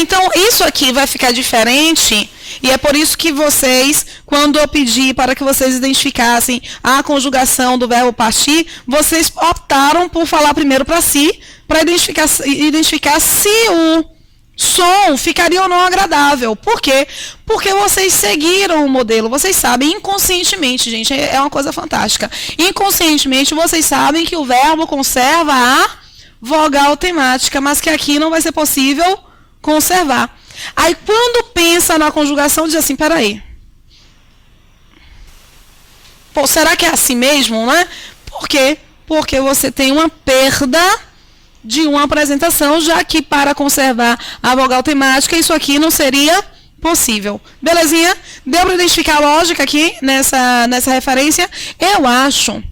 Então, isso aqui vai ficar diferente, e é por isso que vocês, quando eu pedi para que vocês identificassem a conjugação do verbo partir, vocês optaram por falar primeiro para si, para identificar se o som ficaria ou não agradável. Por quê? Porque vocês seguiram o modelo. Vocês sabem inconscientemente, gente, é uma coisa fantástica. Inconscientemente, vocês sabem que o verbo conserva a vogal temática, mas que aqui não vai ser possível conservar. Aí, quando pensa na conjugação, diz assim, peraí. Pô, será que é assim mesmo, né? Por quê? Porque você tem uma perda de uma apresentação, já que para conservar a vogal temática, isso aqui não seria possível. Belezinha? Deu para identificar a lógica aqui nessa referência? Eu acho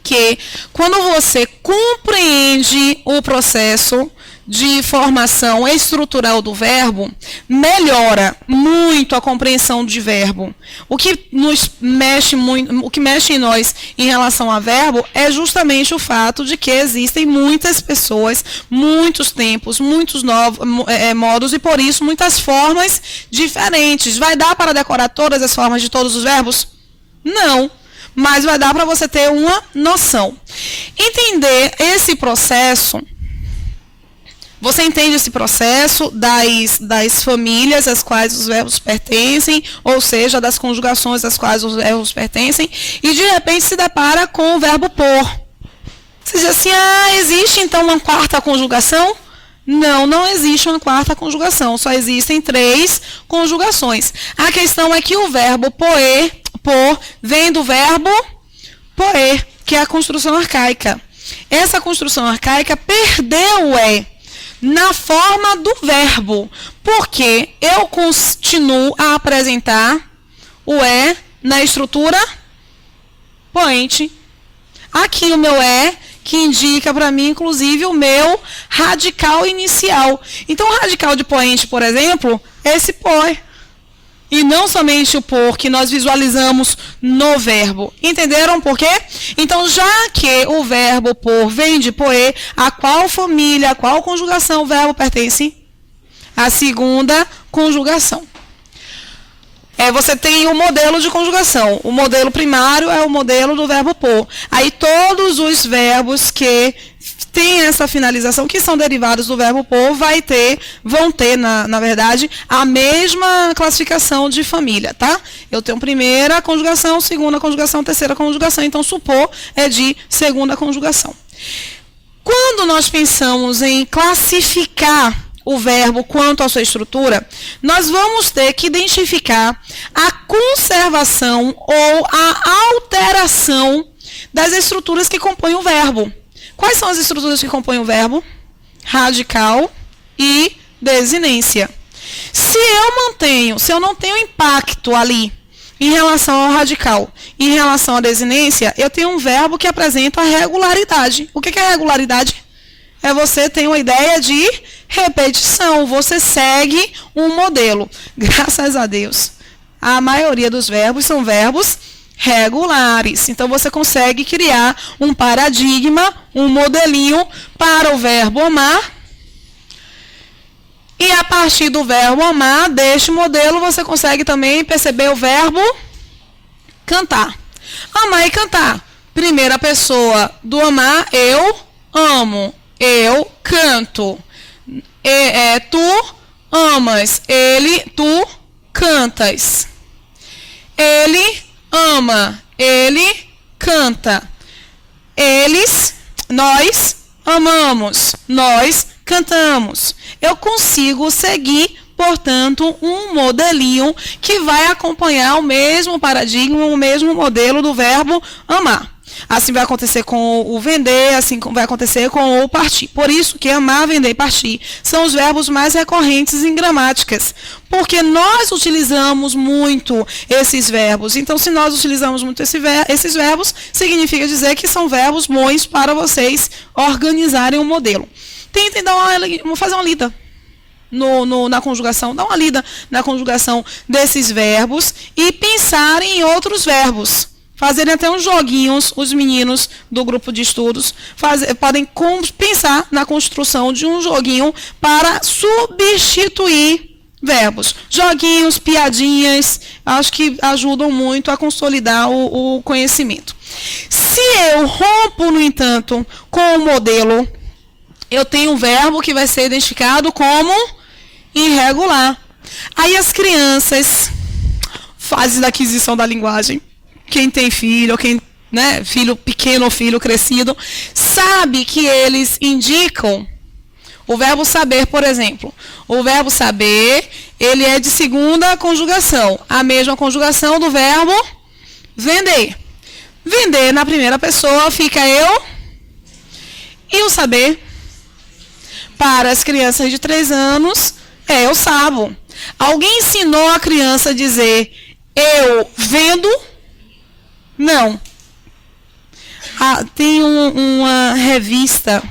que quando você compreende o processo de formação estrutural do verbo, melhora muito a compreensão de verbo. O que nos mexe muito, o que mexe em nós em relação a verbo é justamente o fato de que existem muitas pessoas, muitos tempos, muitos modos e por isso muitas formas diferentes. Vai dar para decorar todas as formas de todos os verbos? Não. Mas vai dar para você ter uma noção. Entender esse processo. Você entende esse processo das famílias às quais os verbos pertencem, ou seja, das conjugações às quais os verbos pertencem, e de repente se depara com o verbo por. Você diz assim, existe então uma quarta conjugação? Não, não existe uma quarta conjugação, só existem 3 conjugações. A questão é que o verbo por vem do verbo poer, que é a construção arcaica. Essa construção arcaica perdeu o é na forma do verbo, porque eu continuo a apresentar o é na estrutura poente. Aqui o meu é, que indica para mim, inclusive, o meu radical inicial. Então, o radical de poente, por exemplo, é esse por. E não somente o por que nós visualizamos no verbo. Entenderam por quê? Então, já que o verbo por vem de poer, a qual família, a qual conjugação o verbo pertence? A segunda conjugação. Você tem o modelo de conjugação. O modelo primário é o modelo do verbo por. Aí todos os verbos que têm essa finalização, que são derivados do verbo por, vão ter, na verdade, a mesma classificação de família, tá? Eu tenho primeira conjugação, segunda conjugação, terceira conjugação. Então, supor é de segunda conjugação. Quando nós pensamos em classificar o verbo quanto à sua estrutura, nós vamos ter que identificar a conservação ou a alteração das estruturas que compõem o verbo. Quais são as estruturas que compõem o verbo? Radical e desinência. Se eu não tenho impacto ali em relação ao radical, em relação à desinência, eu tenho um verbo que apresenta a regularidade. O que é regularidade? É você ter uma ideia de repetição, você segue um modelo. Graças a Deus, a maioria dos verbos são verbos regulares. Então, você consegue criar um paradigma, um modelinho para o verbo amar. E a partir do verbo amar, deste modelo, você consegue também perceber o verbo cantar. Amar e cantar. Primeira pessoa do amar, eu amo. Eu canto. Tu amas. Ele, tu cantas. Ele ama. Ele canta. Nós amamos. Nós cantamos. Eu consigo seguir, portanto, um modelinho que vai acompanhar o mesmo paradigma, o mesmo modelo do verbo amar. Assim vai acontecer com o vender, assim vai acontecer com o partir. Por isso que amar, vender e partir são os verbos mais recorrentes em gramáticas. Porque nós utilizamos muito esses verbos. Então, se nós utilizamos muito esses verbos, significa dizer que são verbos bons para vocês organizarem um modelo. Tentem fazer uma lida na conjugação. Dá uma lida na conjugação desses verbos e pensar em outros verbos. fazerem até uns joguinhos, os meninos do grupo de estudos podem pensar na construção de um joguinho para substituir verbos. Joguinhos, piadinhas, acho que ajudam muito a consolidar o conhecimento. Se eu rompo, no entanto, com o modelo, eu tenho um verbo que vai ser identificado como irregular. Aí as crianças, fase da aquisição da linguagem, quem tem filho, ou quem, né, filho pequeno ou filho crescido, sabe que eles indicam o verbo saber, por exemplo. O verbo saber, ele é de segunda conjugação, a mesma conjugação do verbo vender. Vender na primeira pessoa fica eu e o saber. Para as crianças de 3 anos, é eu sabo. Alguém ensinou a criança a dizer eu vendo? Não. Tem uma revista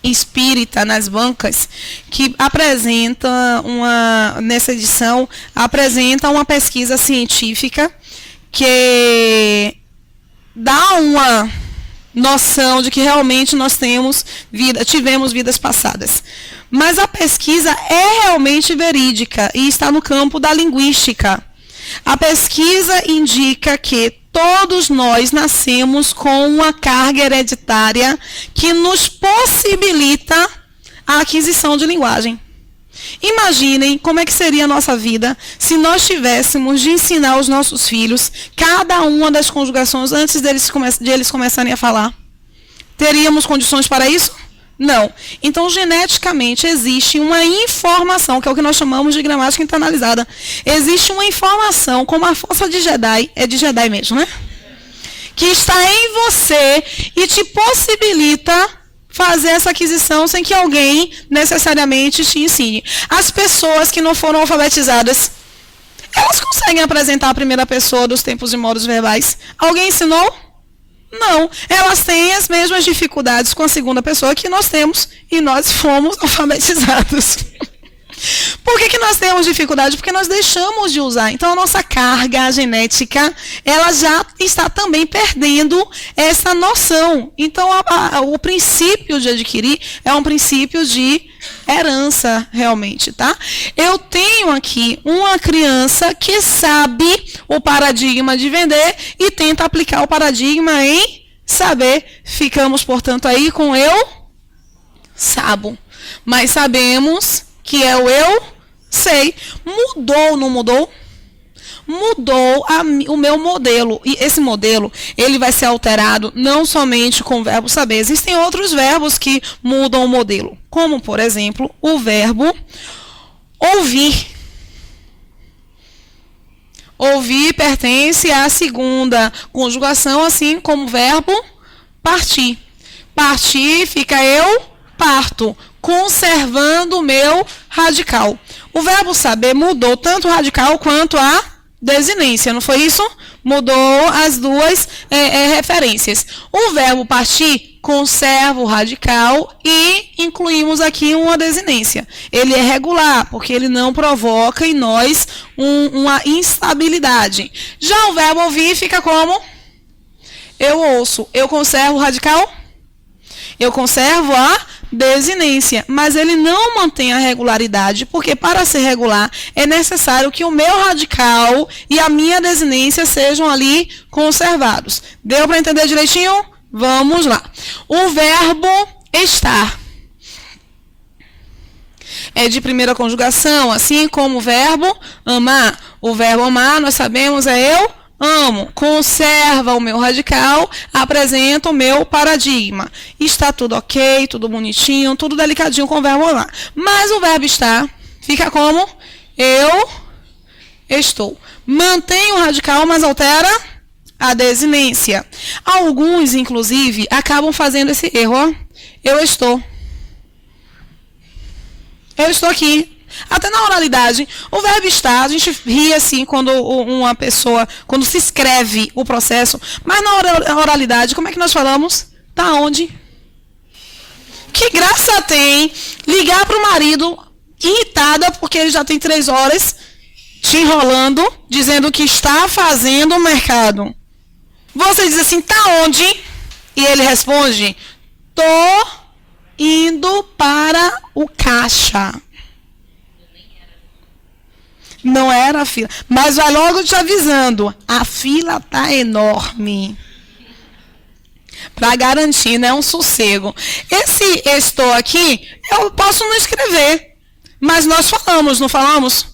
espírita nas bancas que apresenta nessa edição, apresenta uma pesquisa científica que dá uma noção de que realmente nós tivemos vidas passadas. Mas a pesquisa é realmente verídica e está no campo da linguística. A pesquisa indica que todos nós nascemos com uma carga hereditária que nos possibilita a aquisição de linguagem. Imaginem como é que seria a nossa vida se nós tivéssemos de ensinar aos nossos filhos cada uma das conjugações antes de eles começarem a falar. Teríamos condições para isso? Não. Então, geneticamente, existe uma informação, que é o que nós chamamos de gramática internalizada. Existe uma informação, como a força de Jedi, é de Jedi mesmo, né? Que está em você e te possibilita fazer essa aquisição sem que alguém necessariamente te ensine. As pessoas que não foram alfabetizadas, elas conseguem apresentar a primeira pessoa dos tempos e modos verbais. Alguém ensinou? Não. Elas têm as mesmas dificuldades com a segunda pessoa que nós temos e nós fomos alfabetizados. Por que nós temos dificuldade? Porque nós deixamos de usar. Então, a nossa carga genética, ela já está também perdendo essa noção. Então, o princípio de adquirir é um princípio de herança, realmente, tá? Eu tenho aqui uma criança que sabe o paradigma de vender e tenta aplicar o paradigma em saber. Ficamos, portanto, aí com eu sabo. Mas sabemos que é o eu sei. Mudou ou não mudou? Mudou o meu modelo. E esse modelo, ele vai ser alterado não somente com o verbo saber. Existem outros verbos que mudam o modelo. Como, por exemplo, o verbo ouvir. Ouvir pertence à segunda conjugação, assim como o verbo partir. Partir fica eu parto, conservando o meu radical. O verbo saber mudou tanto o radical quanto a desinência, não foi isso? Mudou as duas referências. O verbo partir conserva o radical e incluímos aqui uma desinência. Ele é regular, porque ele não provoca em nós uma instabilidade. Já o verbo ouvir fica como? Eu ouço. Eu conservo o radical? Eu conservo a desinência, mas ele não mantém a regularidade, porque para ser regular é necessário que o meu radical e a minha desinência sejam ali conservados. Deu para entender direitinho? Vamos lá. O verbo estar é de primeira conjugação, assim como o verbo amar. O verbo amar, nós sabemos, é eu amo, conserva o meu radical, apresenta o meu paradigma. Está tudo ok, tudo bonitinho, tudo delicadinho com o verbo amar. Mas o verbo estar fica como? Eu estou. Mantém o radical, mas altera a desinência. Alguns, inclusive, acabam fazendo esse erro. Ó. Eu estou. Eu estou aqui. Até na oralidade, o verbo estar, a gente ri assim quando uma pessoa, quando se escreve o processo, mas na oralidade, como é que nós falamos? Tá onde? Que graça tem ligar para o marido irritada porque ele já tem 3 horas te enrolando, dizendo que está fazendo o mercado. Você diz assim, tá onde? E ele responde, tô indo para o caixa. Não era a fila. Mas vai logo te avisando, a fila tá enorme. Para garantir, né, um sossego. Esse estou aqui, eu posso não escrever. Mas nós falamos, não falamos?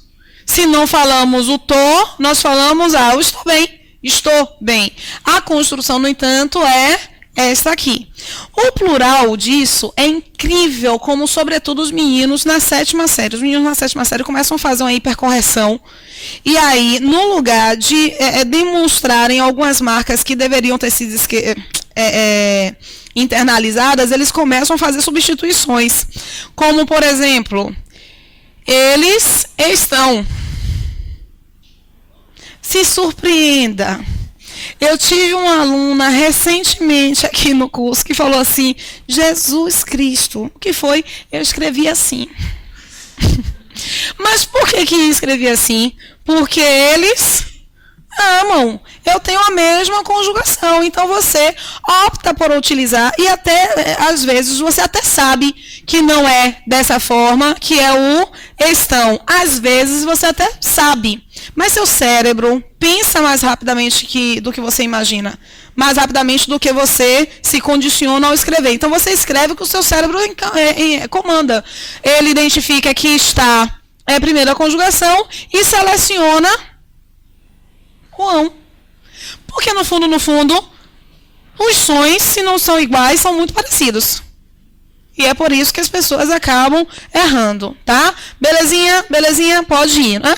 Se não falamos o tô, nós falamos, eu estou bem. Estou bem. A construção, no entanto, é esta aqui. O plural disso é incrível, como sobretudo os meninos na 7ª série. Os meninos na 7ª série começam a fazer uma hipercorreção. E aí, no lugar de demonstrarem algumas marcas que deveriam ter sido internalizadas, eles começam a fazer substituições. Como, por exemplo, eles estão. Se surpreenda. Eu tive uma aluna recentemente aqui no curso que falou assim, Jesus Cristo. O que foi? Eu escrevi assim. Mas por que escrevi assim? Porque eles amam. Eu tenho a mesma conjugação. Então você opta por utilizar e até, às vezes, você até sabe que não é dessa forma, que é o estão. Às vezes você até sabe. Mas seu cérebro pensa mais rapidamente do que você imagina. Mais rapidamente do que você se condiciona ao escrever. Então você escreve o que o seu cérebro comanda. Ele identifica que está a primeira conjugação e seleciona o ão. Porque no fundo, os sons, se não são iguais, são muito parecidos. E é por isso que as pessoas acabam errando, tá? Belezinha? Belezinha? Pode ir, né?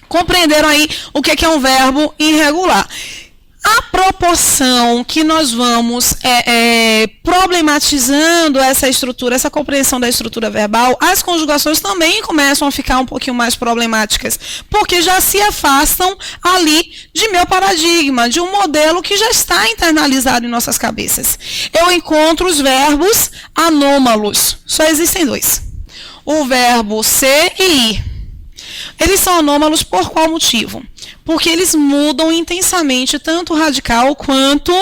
Compreenderam aí o que é um verbo irregular. A proporção que nós vamos problematizando essa estrutura, essa compreensão da estrutura verbal, as conjugações também começam a ficar um pouquinho mais problemáticas, porque já se afastam ali de meu paradigma, de um modelo que já está internalizado em nossas cabeças. Eu encontro os verbos anômalos. Só existem dois. O verbo ser e ir. Eles são anômalos por qual motivo? Porque eles mudam intensamente tanto o radical quanto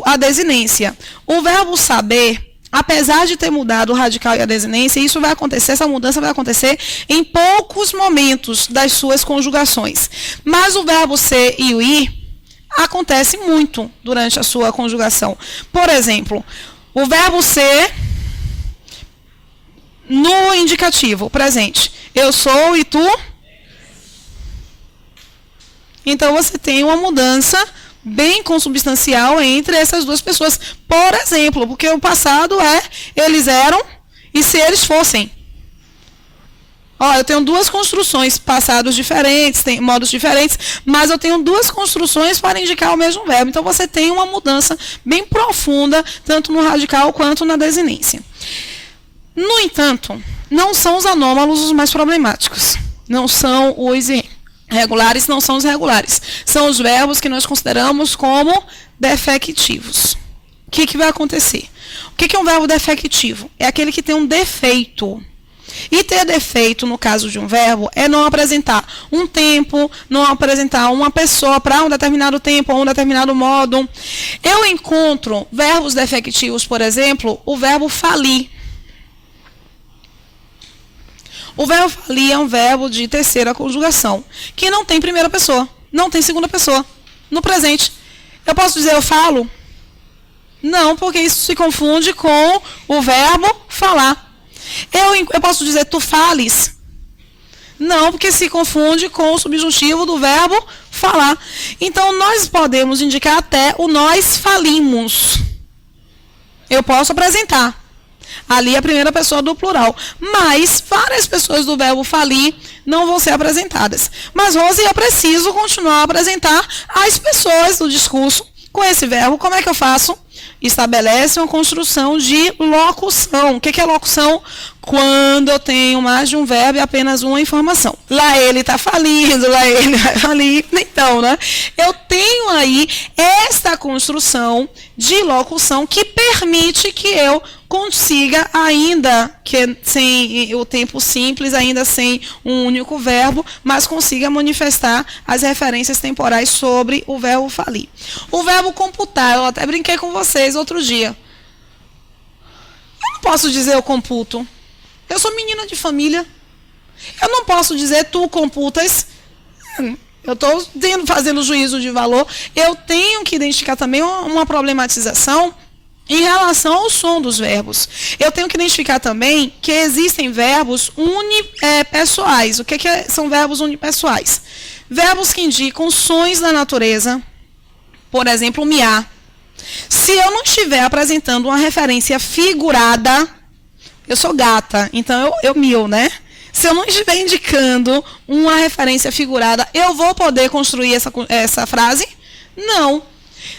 a desinência. O verbo saber, apesar de ter mudado o radical e a desinência, isso vai acontecer, essa mudança vai acontecer em poucos momentos das suas conjugações. Mas o verbo ser e o ir acontece muito durante a sua conjugação. Por exemplo, o verbo ser no indicativo, presente. Eu sou e tu? Então você tem uma mudança bem consubstancial entre essas duas pessoas. Por exemplo, porque o passado eles eram e se eles fossem. Eu tenho duas construções, passados diferentes, tem modos diferentes, mas eu tenho duas construções para indicar o mesmo verbo. Então você tem uma mudança bem profunda, tanto no radical quanto na desinência. No entanto, não são os anômalos os mais problemáticos. Não são os irregulares, não são os regulares. São os verbos que nós consideramos como defectivos. O que vai acontecer? O que é um verbo defectivo? É aquele que tem um defeito. E ter defeito, no caso de um verbo, é não apresentar um tempo, não apresentar uma pessoa para um determinado tempo ou um determinado modo. Eu encontro verbos defectivos, por exemplo, o verbo falir. O verbo falir é um verbo de terceira conjugação, que não tem primeira pessoa, não tem segunda pessoa. No presente, eu posso dizer eu falo? Não, porque isso se confunde com o verbo falar. Eu posso dizer tu fales? Não, porque se confunde com o subjuntivo do verbo falar. Então, nós podemos indicar até o nós falimos. Eu posso apresentar. Ali é a primeira pessoa do plural. Mas várias pessoas do verbo falir não vão ser apresentadas. Mas, Rose, eu preciso continuar a apresentar as pessoas do discurso com esse verbo. Como é que eu faço? Estabelece uma construção de locução. O que é locução? Quando eu tenho mais de um verbo e apenas uma informação. Lá ele está falido, lá ele vai falir. Então, né? Eu tenho aí esta construção de locução que permite que eu consiga, ainda que sem o tempo simples, ainda sem um único verbo, mas consiga manifestar as referências temporais sobre o verbo falir. O verbo computar, eu até brinquei com vocês outro dia. Eu não posso dizer eu computo. Eu sou menina de família. Eu não posso dizer tu computas. Eu estou fazendo juízo de valor. Eu tenho que identificar também uma problematização em relação ao som dos verbos. Eu tenho que identificar também que existem verbos unipessoais. O que são verbos unipessoais? Verbos que indicam sons da natureza. Por exemplo, miar. Se eu não estiver apresentando uma referência figurada, eu sou gata, então eu mio, né? Se eu não estiver indicando uma referência figurada, eu vou poder construir essa frase? Não.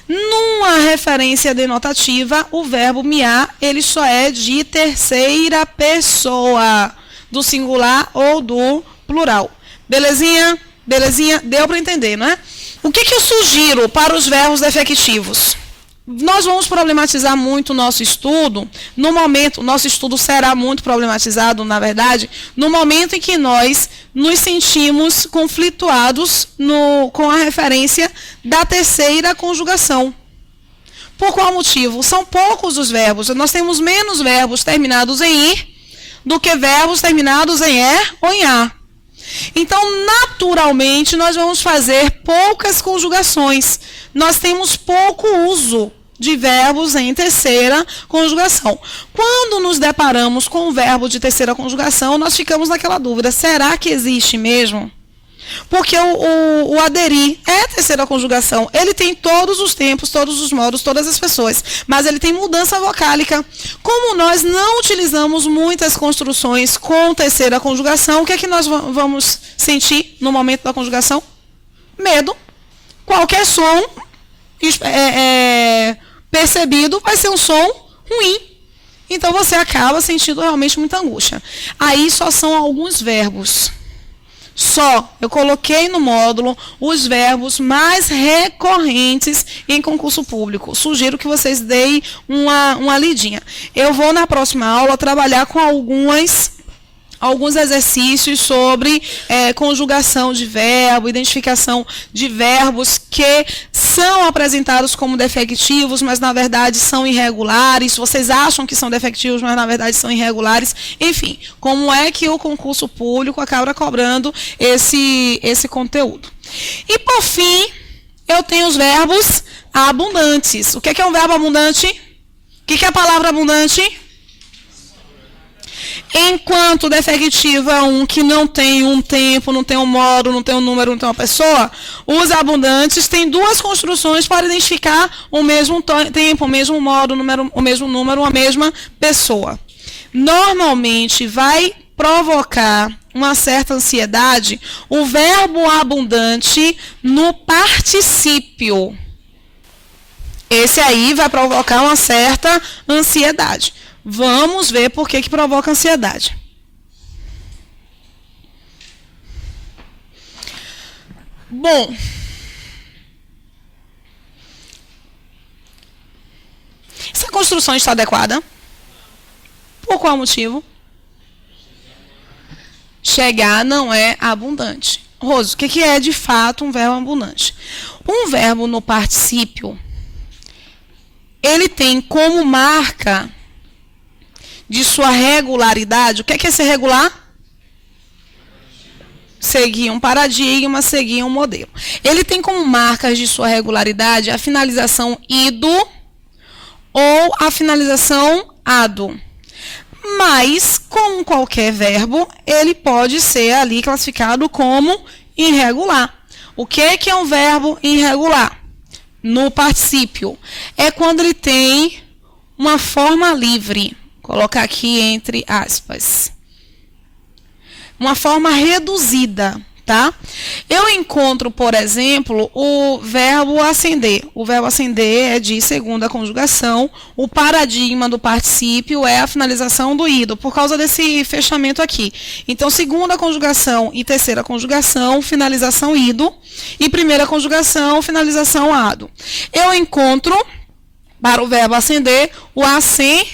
Numa referência denotativa, o verbo miar, ele só é de terceira pessoa, do singular ou do plural. Belezinha? Belezinha? Deu para entender, não é? O que eu sugiro para os verbos defectivos? Nós vamos problematizar muito o nosso estudo, no momento, o nosso estudo será muito problematizado, na verdade, no momento em que nós nos sentimos conflituados com a referência da terceira conjugação. Por qual motivo? São poucos os verbos, nós temos menos verbos terminados em ir do que verbos terminados em er ou em a. Então, naturalmente, nós vamos fazer poucas conjugações. Nós temos pouco uso de verbos em terceira conjugação. Quando nos deparamos com o verbo de terceira conjugação, nós ficamos naquela dúvida, será que existe mesmo? Porque o aderir é a terceira conjugação. Ele tem todos os tempos, todos os modos, todas as pessoas. Mas ele tem mudança vocálica. Como nós não utilizamos muitas construções com terceira conjugação, o que é que nós vamos sentir no momento da conjugação? Medo. Qualquer som percebido vai ser um som ruim. Então você acaba sentindo realmente muita angústia. Aí só são alguns verbos. Eu coloquei no módulo os verbos mais recorrentes em concurso público. Sugiro que vocês deem uma lidinha. Eu vou, na próxima aula, trabalhar com alguns exercícios sobre conjugação de verbo, identificação de verbos que são apresentados como defectivos, mas na verdade são irregulares. Vocês acham que são defectivos, mas na verdade são irregulares. Enfim, como é que o concurso público acaba cobrando esse conteúdo. E por fim, eu tenho os verbos abundantes. O que é um verbo abundante? O que é a palavra abundante? Enquanto defectivo é um que não tem um tempo, não tem um modo, não tem um número, não tem uma pessoa, os abundantes têm duas construções para identificar o mesmo tempo, o mesmo modo, o mesmo número, a mesma pessoa. Normalmente vai provocar uma certa ansiedade o verbo abundante no particípio. Esse aí vai provocar uma certa ansiedade. Vamos ver por que provoca ansiedade. Bom, essa construção está adequada? Por qual motivo? Chegar não é abundante. Rose, o que é de fato um verbo abundante? Um verbo no particípio, ele tem como marca de sua regularidade. O que é ser regular? Seguir um paradigma, seguir um modelo. Ele tem como marcas de sua regularidade a finalização ido ou a finalização ado. Mas, como qualquer verbo, ele pode ser ali classificado como irregular. O que é um verbo irregular? No particípio. É quando ele tem uma forma livre. Colocar aqui entre aspas. Uma forma reduzida. tá? Eu encontro, por exemplo, o verbo acender. O verbo acender é de segunda conjugação. O paradigma do particípio é a finalização do ido, por causa desse fechamento aqui. Então, segunda conjugação e terceira conjugação, finalização ido. E primeira conjugação, finalização ado. Eu encontro, para o verbo acender, o acendido.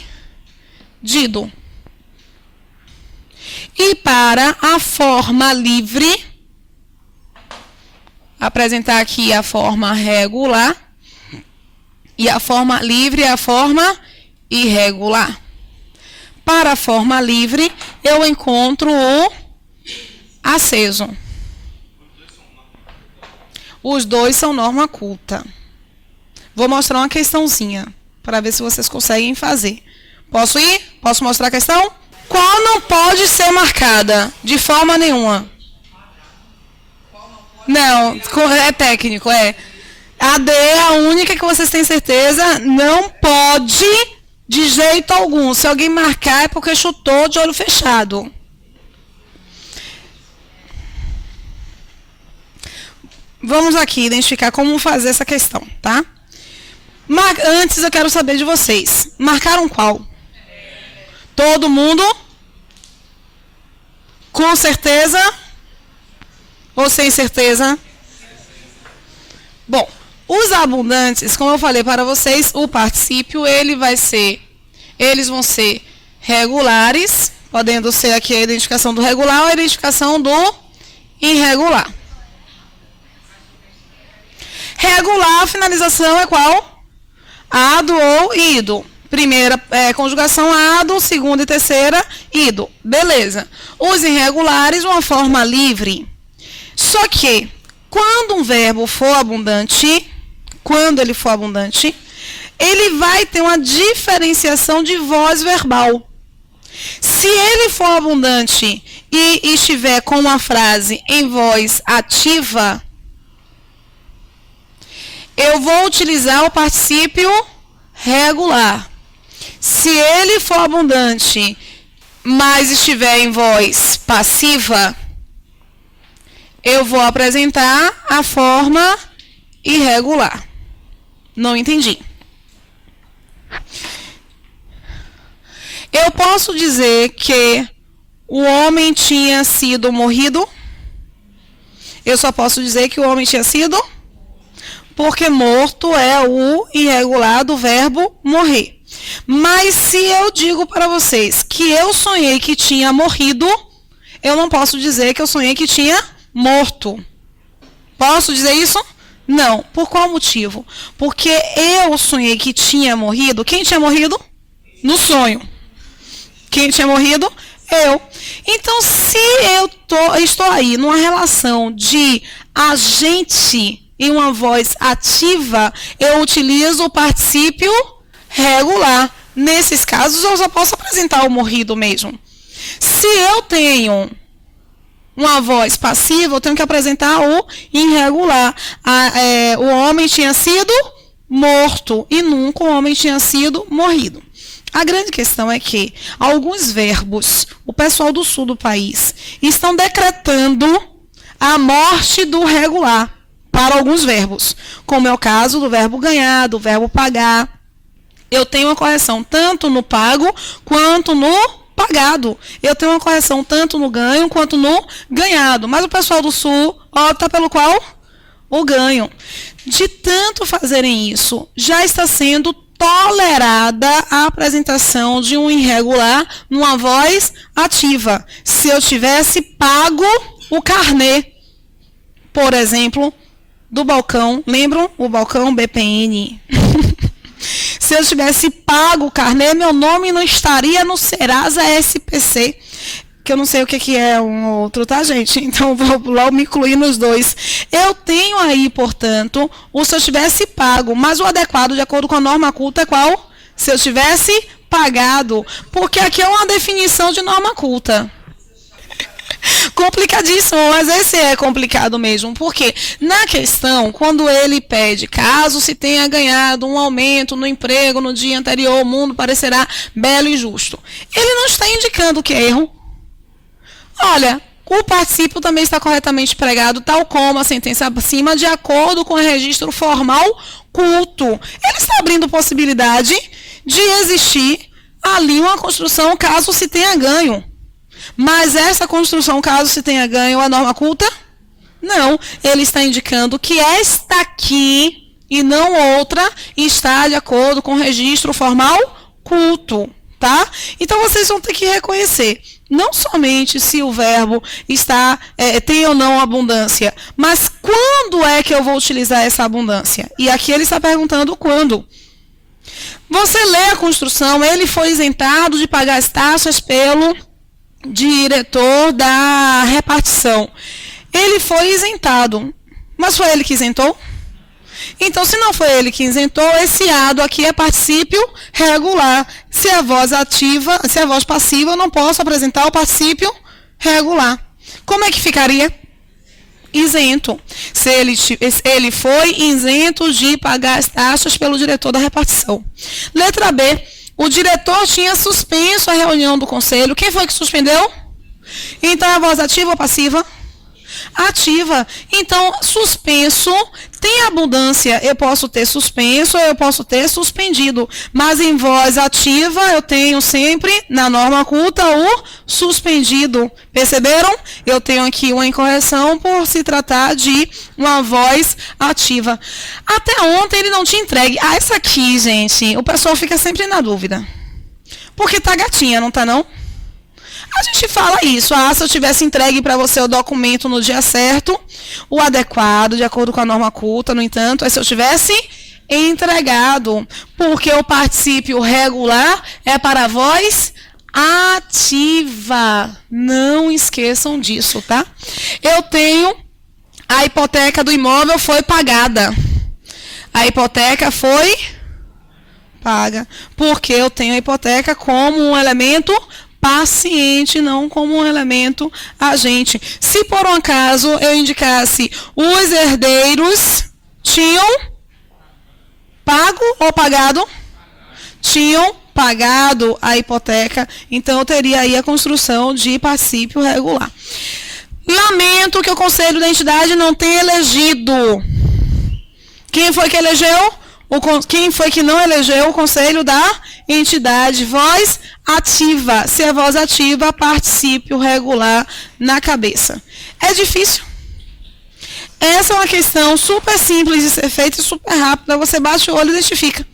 E para a forma livre, apresentar aqui a forma regular. E a forma livre é a forma irregular. Para a forma livre, eu encontro o aceso. Os dois são norma culta. Vou mostrar uma questãozinha, para ver se vocês conseguem fazer. Posso ir? Posso mostrar a questão? Qual não pode ser marcada? De forma nenhuma. Não, é técnico, é. A D é a única que vocês têm certeza, não pode de jeito algum. Se alguém marcar é porque chutou de olho fechado. Vamos aqui identificar como fazer essa questão, tá? Antes eu quero saber de vocês. Marcaram qual? Todo mundo? Com certeza? Ou sem certeza? Bom, os abundantes, como eu falei para vocês, o particípio, eles vão ser regulares, podendo ser aqui a identificação do regular ou a identificação do irregular. Regular, a finalização é qual? Ado ou ido. Primeira conjugação ado, segunda e terceira ido. Beleza. Os irregulares, uma forma livre. Só que, quando um verbo for abundante, ele vai ter uma diferenciação de voz verbal. Se ele for abundante e estiver com uma frase em voz ativa, eu vou utilizar o particípio regular. Se ele for abundante, mas estiver em voz passiva, eu vou apresentar a forma irregular. Não entendi. Eu posso dizer que o homem tinha sido morrido? Eu só posso dizer que o homem tinha sido? Porque morto é o irregular do verbo morrer. Mas se eu digo para vocês que eu sonhei que tinha morrido, eu não posso dizer que eu sonhei que tinha morto. Posso dizer isso? Não. Por qual motivo? Porque eu sonhei que tinha morrido. Quem tinha morrido? No sonho. Quem tinha morrido? Eu. Então, se eu estou aí numa relação de agente em uma voz ativa, eu utilizo o particípio regular. Nesses casos, eu só posso apresentar o morrido mesmo. Se eu tenho uma voz passiva, eu tenho que apresentar o irregular. O homem tinha sido morto e nunca o homem tinha sido morrido. A grande questão é que alguns verbos, o pessoal do sul do país, estão decretando a morte do regular para alguns verbos, como é o caso do verbo ganhar, do verbo pagar. Eu tenho uma correção tanto no pago quanto no pagado. Eu tenho uma correção tanto no ganho quanto no ganhado. Mas o pessoal do sul opta pelo qual? O ganho. De tanto fazerem isso, já está sendo tolerada a apresentação de um irregular numa voz ativa. Se eu tivesse pago o carnê, por exemplo, do balcão, lembram? O balcão BPN. Se eu tivesse pago o carnê, meu nome não estaria no Serasa SPC. Que eu não sei o que é um outro, tá, gente? Então, vou logo me incluir nos dois. Eu tenho aí, portanto, o se eu tivesse pago, mas o adequado, de acordo com a norma culta, é qual? Se eu tivesse pagado. Porque aqui é uma definição de norma culta. Complicadíssimo, mas esse é complicado mesmo, porque na questão, quando ele pede, caso se tenha ganhado um aumento no emprego no dia anterior, o mundo parecerá belo e justo. Ele não está indicando que é erro. Olha, O particípio também está corretamente empregado, tal como a sentença acima, de acordo com o registro formal culto. Ele está abrindo possibilidade de existir ali uma construção caso se tenha ganho. Mas essa construção, caso se tenha ganho, a norma culta? Não. Ele está indicando que esta aqui e não outra está de acordo com o registro formal culto. Tá? Então, vocês vão ter que reconhecer, não somente se o verbo tem ou não abundância, mas quando é que eu vou utilizar essa abundância? E aqui ele está perguntando quando. Você lê a construção, ele foi isentado de pagar as taxas pelo diretor da repartição. Ele foi isentado, mas foi ele que isentou? Então, se não foi ele que isentou, esse ado aqui é particípio regular. Se é voz ativa, se é voz passiva, eu não posso apresentar o particípio regular. Como é que ficaria? Isento. Se ele foi isento de pagar as taxas pelo diretor da repartição. Letra B. O diretor tinha suspenso a reunião do conselho. Quem foi que suspendeu? Então, é voz ativa ou passiva? Ativa. Então, suspenso tem abundância. Eu posso ter suspenso, eu posso ter suspendido. Mas em voz ativa, eu tenho sempre, na norma culta, o suspendido. Perceberam? Eu tenho aqui uma incorreção por se tratar de uma voz ativa. Até ontem ele não tinha entregue. Ah, essa aqui, gente, o pessoal fica sempre na dúvida. Porque tá gatinha, não tá não? A gente fala isso, se eu tivesse entregue para você o documento no dia certo, o adequado, de acordo com a norma culta, no entanto, é se eu tivesse entregado, porque o particípio regular é para a voz ativa. Não esqueçam disso, tá? Eu tenho, a hipoteca do imóvel foi pagada. A hipoteca foi paga, porque eu tenho a hipoteca como um elemento paciente, não como um elemento agente. Se por um acaso eu indicasse os herdeiros tinham pago ou pagado? Tinham pagado a hipoteca, então eu teria aí a construção de particípio regular. Lamento que o Conselho da Entidade não tenha elegido. Quem foi que elegeu? Quem foi que não elegeu o Conselho da Entidade? Voz ativa. Se é voz ativa, particípio regular na cabeça. É difícil? Essa é uma questão super simples de ser feita e super rápida. Você bate o olho e identifica.